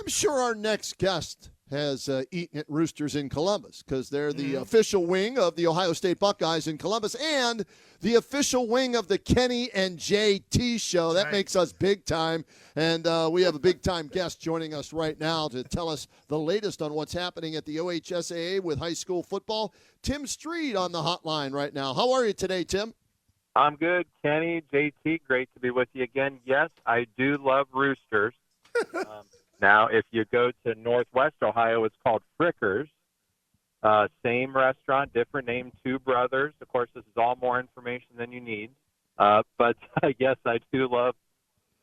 I'm sure our next guest has eaten at Roosters in Columbus because they're the official wing of the Ohio State Buckeyes in Columbus and the official wing of the Kenny and JT show. That makes us big time. And we have a big-time guest joining us right now to tell us the latest on what's happening at the OHSAA with high school football. Tim Stried on the hotline right now. How are you today, Tim? I'm good, Kenny, JT. Great to be with you again. Yes, I do love Roosters. Now, if you go to Northwest Ohio, it's called Frickers. Same restaurant, different name, two brothers. Of course, this is all more information than you need. But yes, I do love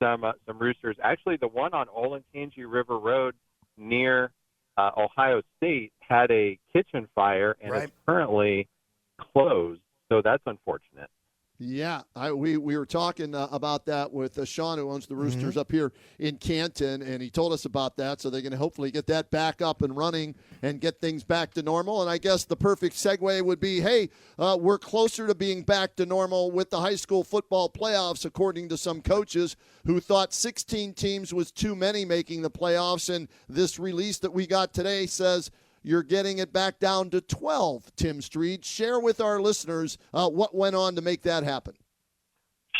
some Roosters. Actually, the one on Olentangy River Road near Ohio State had a kitchen fire and is currently closed. So that's unfortunate. Yeah, we were talking about that with Sean, who owns the Roosters up here in Canton, and he told us about that. So they're going to hopefully get that back up and running and get things back to normal. And I guess the perfect segue would be, hey, we're closer to being back to normal with the high school football playoffs, according to some coaches who thought 16 teams was too many making the playoffs. And this release that we got today says you're getting it back down to 12, Tim Stried. Share with our listeners what went on to make that happen.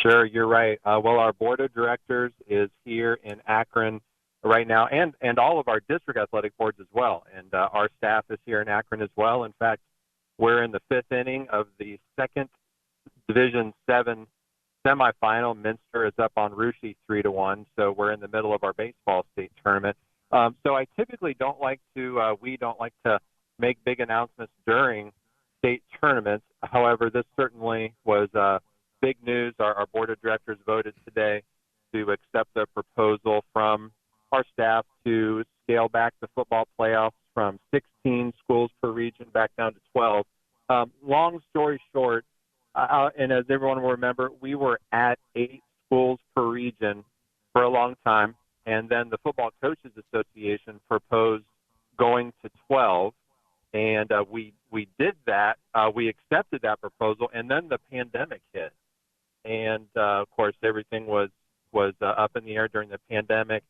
Sure, you're right. Well, our board of directors is here in Akron right now, and all of our district athletic boards as well. And our staff is here in Akron as well. In fact, we're in the fifth inning of the second Division 7 semifinal. Minster is up on Russia 3-1, so we're in the middle of our baseball state tournament. So I typically we don't like to make big announcements during state tournaments. However, this certainly was big news. Our board of directors voted today to accept the proposal from our staff to scale back the football playoffs from 16 schools per region back down to 12. Long story short, and as everyone will remember, we were at 8 schools per region for a long time. And then the Football Coaches Association proposed going to 12, and we did that. We accepted that proposal, and then the pandemic hit. And, of course, everything was up in the air during the pandemic.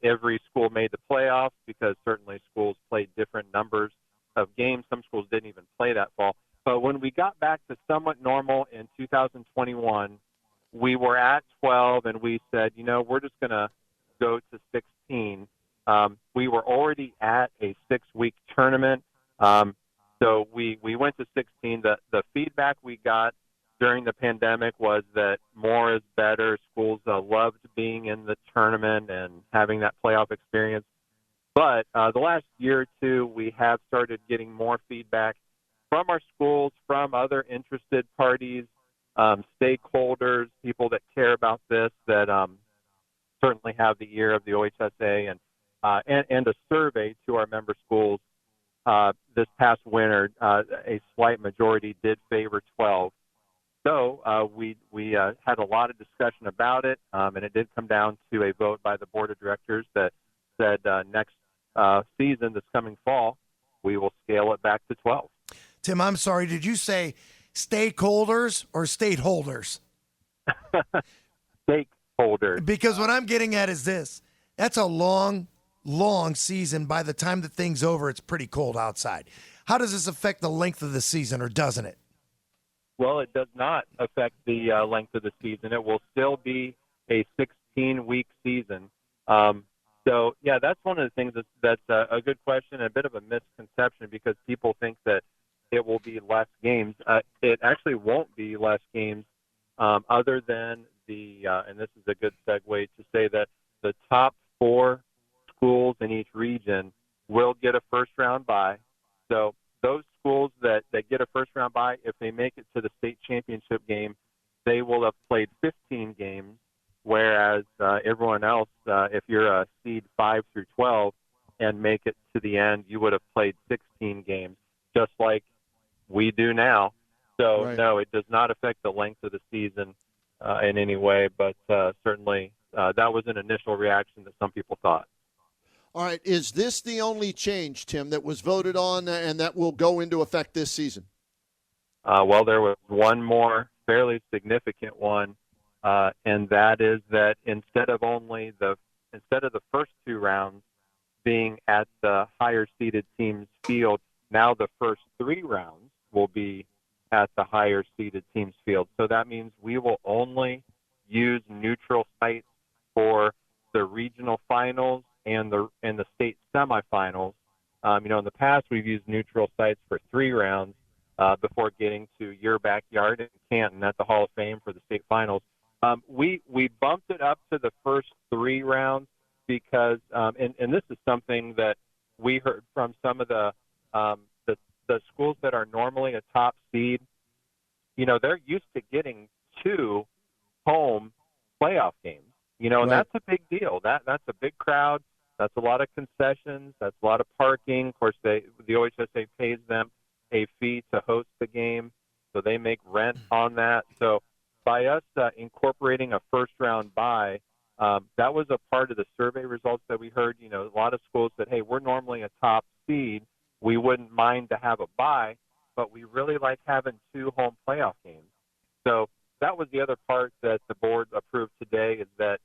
Every school made the playoffs because certainly schools played different numbers of games. Some schools didn't even play that fall. But when we got back to somewhat normal in 2021, we were at 12, and we said, we're just going to go to 16. We were already at a 6-week tournament, so we went to 16. The feedback we got during the pandemic was that more is better. Schools loved being in the tournament and having that playoff experience. But the last year or two, we have started getting more feedback from our schools, from other interested parties, stakeholders, people that care about this, that certainly have the ear of the OHSAA, and a survey to our member schools this past winter. A slight majority did favor 12. So we had a lot of discussion about it, and it did come down to a vote by the board of directors that said next season, this coming fall, we will scale it back to 12. Tim, I'm sorry, did you say stakeholders or state holders? Stakeholders. Because what I'm getting at is this. That's a long season. By the time the thing's over, it's pretty cold outside. How does this affect the length of the season, or doesn't it? Well, it does not affect the length of the season. It will still be a 16-week season. So, yeah, that's one of the things that's a good question and a bit of a misconception, because people think that it will be less games. It actually won't be less games other than and this is a good segue to say that the top 4 schools in each region will get a first-round bye. So those schools that get a first-round bye, if they make it to the state championship game, they will have played 15 games, whereas everyone else, if you're a seed 5 through 12 and make it to the end, you would have played 16 games, just like we do now. So, No, it does not affect the length of the season in any way, but certainly that was an initial reaction that some people thought. All right, is this the only change, Tim, that was voted on and that will go into effect this season? Well, there was one more fairly significant one, and that is that instead of the first 2 rounds being at the higher seeded team's field. Now the first 3 rounds will be at the higher seeded team's field. So that means we will only use neutral sites for the regional finals and the state semifinals. In the past we've used neutral sites for 3 rounds before getting to your backyard in Canton at the Hall of Fame for the state finals. We bumped it up to the first 3 rounds because, and this is something that we heard from some of the schools that are normally a top seed. They're used to getting 2 home playoff games. And Right. that's a big deal. That's a big crowd. That's a lot of concessions. That's a lot of parking. Of course, the OHSAA pays them a fee to host the game, so they make rent on that. So by us incorporating a first-round bye, that was a part of the survey results that we heard. A lot of schools said, hey, we're normally a top seed. We wouldn't mind to have a bye, but we really like having 2 home playoff games. So that was the other part that the board approved today, is that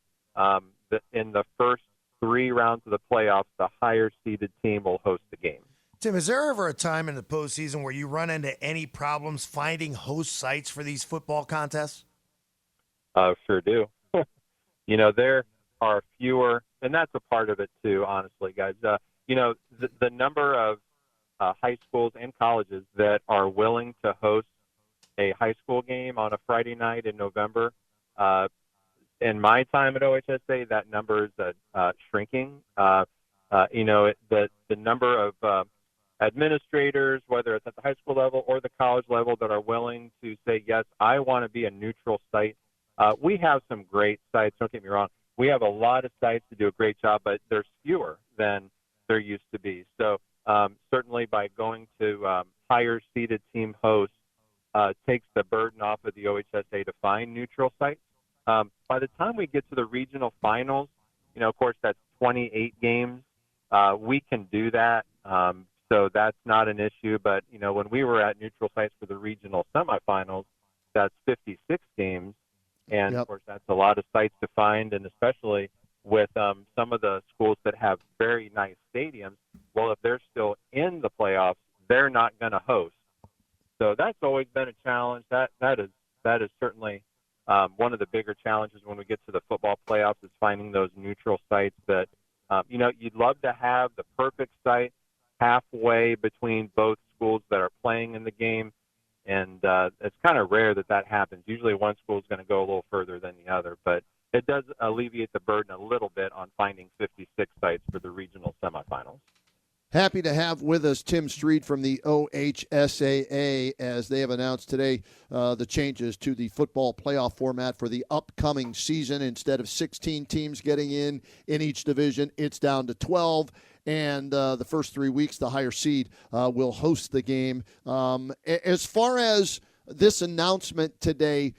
in the first 3 rounds of the playoffs, the higher seeded team will host the game. Tim, is there ever a time in the postseason where you run into any problems finding host sites for these football contests? Sure do. There are fewer, and that's a part of it too, honestly, guys. The number of high schools and colleges that are willing to host a high school game on a Friday night in November. In my time at OHSAA, that number is shrinking. The number of administrators, whether it's at the high school level or the college level, that are willing to say, yes, I want to be a neutral site. We have some great sites, don't get me wrong. We have a lot of sites that do a great job, but there's fewer than there used to be. So certainly by going to higher seeded team hosts takes the burden off of the OHSAA to find neutral sites. By the time we get to the regional finals, of course, that's 28 games. We can do that. So that's not an issue. But, when we were at neutral sites for the regional semifinals, that's 56 games. And, Yep. Of course, that's a lot of sites to find, and especially with some of the schools that have very nice stadiums. Well, if they're still in the playoffs, they're not going to host. So that's always been a challenge. That is certainly one of the bigger challenges when we get to the football playoffs, is finding those neutral sites that, you'd love to have the perfect site halfway between both schools that are playing in the game. And it's kind of rare that happens. Usually one school is going to go a little further than the other, but it does alleviate the burden a little bit on finding 56 sites for the regional semifinals. Happy to have with us Tim Stried from the OHSAA, as they have announced today the changes to the football playoff format for the upcoming season. Instead of 16 teams getting in each division, it's down to 12. And the first 3 weeks, the higher seed will host the game. As far as this announcement today,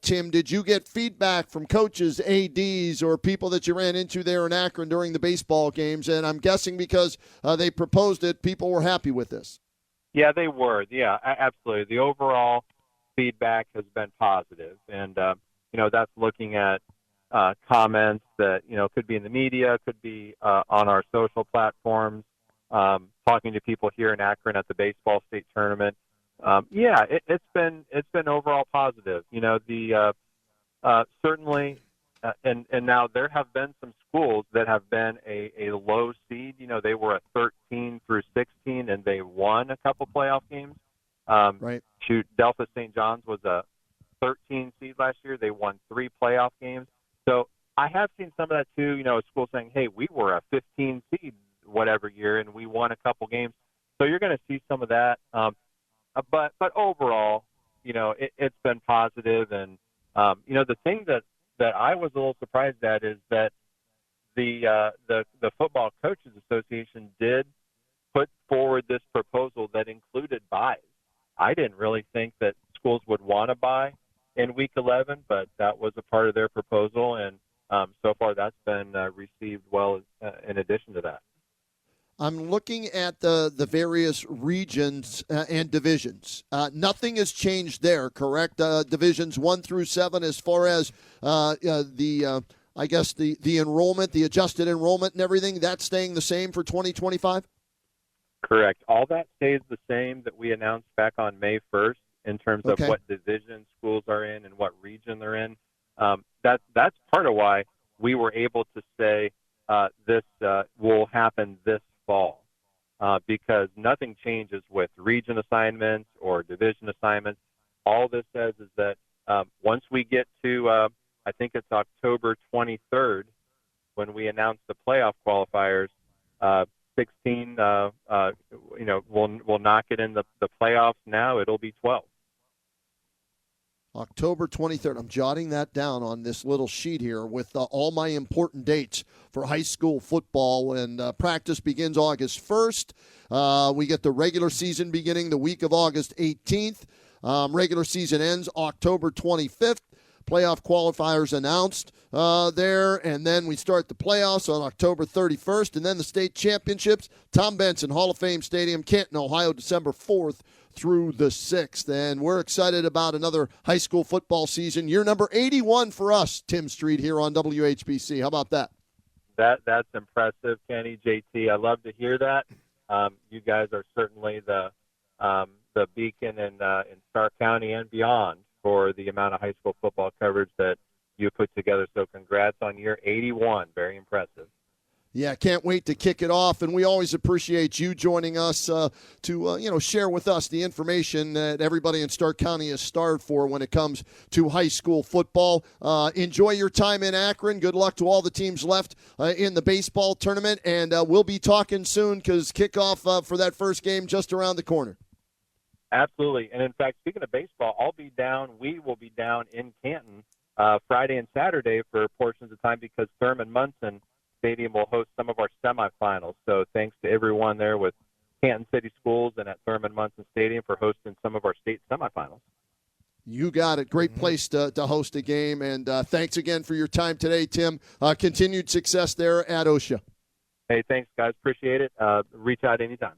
Tim, did you get feedback from coaches, ADs, or people that you ran into there in Akron during the baseball games? And I'm guessing because they proposed it, people were happy with this. Yeah, they were. Yeah, absolutely. The overall feedback has been positive. And, that's looking at comments that, could be in the media, could be on our social platforms, talking to people here in Akron at the baseball state tournament. It's been overall positive. Certainly, and now there have been some schools that have been a low seed. They were a 13 through 16, and they won a couple playoff games. Right. Delta St. John's was a 13 seed last year. They won 3 playoff games. So I have seen some of that too. A school saying, "Hey, we were a 15 seed whatever year, and we won a couple games." So you're going to see some of that. But overall, it's been positive. And, the thing that I was a little surprised at is that the Football Coaches Association did put forward this proposal that included buys. I didn't really think that schools would want to buy in Week 11, but that was a part of their proposal. And so far that's been received well in addition to that. I'm looking at the various regions and divisions. Nothing has changed there, correct? Divisions 1 through 7, as far as the I guess the enrollment, the adjusted enrollment and everything, that's staying the same for 2025? Correct. All that stays the same that we announced back on May 1st in terms of what division schools are in and what region they're in. That's part of why we were able to say this will happen this fall, because nothing changes with region assignments or division assignments. All this says is that once we get to, I think it's October 23rd, when we announce the playoff qualifiers, 16, we'll knock it in the playoffs now. It'll be 12. October 23rd. I'm jotting that down on this little sheet here with all my important dates for high school football. And practice begins August 1st. We get the regular season beginning the week of August 18th. Regular season ends October 25th. Playoff qualifiers announced there, and then we start the playoffs on October 31st, and then the state championships, Tom Benson Hall of Fame Stadium, Canton, Ohio, December 4th through the 6th. And we're excited about another high school football season. Year number 81 for us, Tim Stried, here on WHBC. How about that? That's impressive, Kenny, JT. I love to hear that. You guys are certainly the beacon in Stark County and beyond for the amount of high school football coverage that you put together. So congrats on year 81. Very impressive. Yeah, can't wait to kick it off, and we always appreciate you joining us to share with us the information that everybody in Stark County is starved for when it comes to high school football. Enjoy your time in Akron. Good luck to all the teams left in the baseball tournament, and we'll be talking soon because kickoff for that first game just around the corner. Absolutely, and in fact, speaking of baseball, we will be down in Canton Friday and Saturday for portions of time because Thurman Munson Stadium will host some of our semifinals. So thanks to everyone there with Canton City Schools and at Thurman Munson Stadium for hosting some of our state semifinals. You got it. Great place to host a game. And thanks again for your time today, Tim. Continued success there at OHSAA. Hey, thanks, guys. Appreciate it. Reach out anytime.